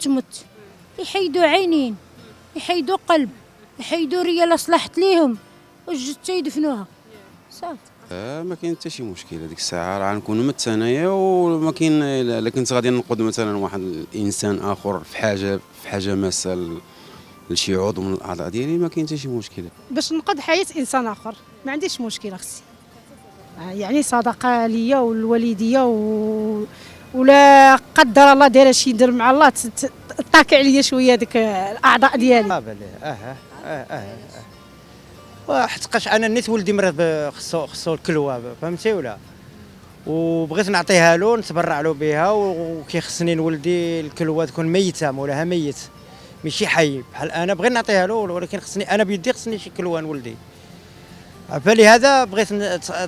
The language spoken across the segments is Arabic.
تموت، يحيدوا عينين، يحيدوا قلب، يحيدوا ريا لا صلحت ليهم والجثه يدفنوها صافي. ما كاين حتى شي مشكل هذيك الساعه، راه نكون مت انايا وما كاين الا كنت غادي ننقذ مثلا واحد الانسان اخر في حاجه ماسه لشي عضو من الاعضاء ديالي، ما كاين حتى شي مشكل. باش ننقذ حياه انسان اخر ما عنديش مشكل اختي، يعني صدقه ليا والوالديه ولا قدر الله دايره شي ندير مع الله طاكي عليا شويه ديك الاعضاء ديالي. وحتقاش انا نيت ولدي مرض خصو الكلوه، فهمتي ولا؟ وبغيت نعطيها له نتبرع له بها، وكيخصني لولدي الكلوه تكون ميته، مولاها ميت ماشي حي بحال انا، بغيت نعطيها له ولكن خصني انا بيدي خصني شي كلوه لولدي. فلهذا بغيت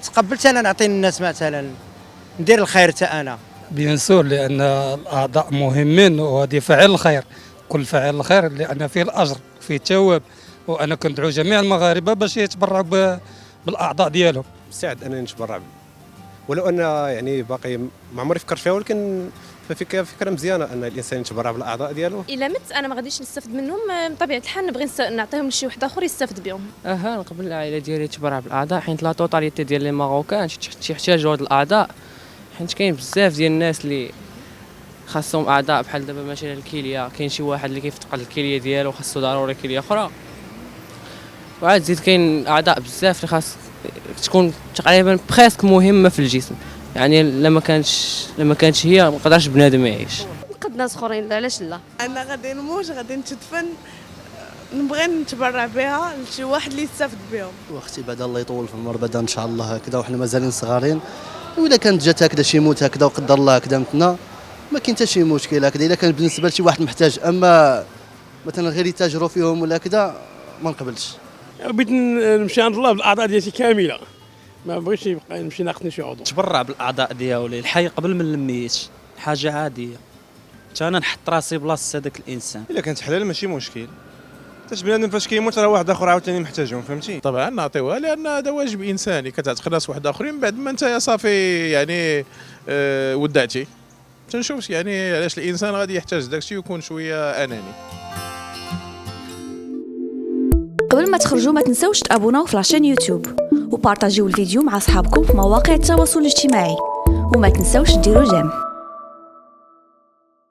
تقبلت انا نعطي الناس مثلا ندير الخير حتى انا. بيان سور لان الاعضاء مهمين وهذه فاعل الخير، كل فاعل الخير لان فيه الاجر فيه الثواب، وانا كندعو جميع المغاربه باش يتبرعوا بالاعضاء ديالهم. مستعد انني نتبرع، ولو ان يعني باقي ما عمري فكرت فيها، ولكن فكره مزيانه ان الانسان يتبرع بالاعضاء ديالو. الا مت انا ما غاديش نستافد منهم، بطبيعه الحال نبغي نعطيهم لشي واحد اخر يستافد بهم. نقبل العائله ديالي تبرع بالاعضاء، حيت لا توتاليتي ديال لي ماروكان تيحتاجوا هاد الاعضاء، حيت كاين بزاف ديال الناس اللي خاصهم اعضاء، بحال دابا مثلا الكليه، كاين شي واحد اللي كيفتقد الكليه ديالو خاصو ضروري كليه اخرى، وعاد زيد كاين اعضاء بزاف اللي خاص تكون تقريبا بريسك مهمه في الجسم، يعني لما كانتش هي ما قدرش بنادم يعيش. نقد ناس اخرين علاش لا؟ انا غادي نموت غادي نتدفن، نبغي نتبرع بها لشي واحد اللي يستافد بهم. واختي بعد الله يطول في العمر، بعد ان شاء الله هكذا وحنا مازالين صغارين، واذا كانت جات هكذا شي موت هكذا وقدر الله هكذا متنا ما كاين حتى شي مشكل هكذا، اذا كان بالنسبه لشي واحد محتاج، اما مثلا غير يتاجروا فيهم ولا كذا ما نقبلش. بغيت نمشي عند الله بالاعضاء ديالي كامله، ما بغيتش يبقى نمشي ناقصني شي عضو. تبرع بالاعضاء ديالي الحي قبل من الميت، حاجه عاديه، حتى انا نحط راسي بلاصه هذاك الانسان. الا كانت حلال ماشي مشكل، حتى بنادم فاش كيموت راه واحد اخر عاوتاني محتاجهم، فهمتي؟ طبعا نعطيوها لان هذا واجب انساني، كتعتق ناس واحد اخرين بعد ما انت صافي يعني ودعتي، تنشوف يعني علاش الانسان غادي يحتاج داكشي ويكون شويه اناني. قبل ما تخرجوا ما تنسوش تابوناو في لاشين يوتيوب وبارطاجيو الفيديو مع اصحابكم في مواقع التواصل الاجتماعي، وما تنسوش ديروا جيم.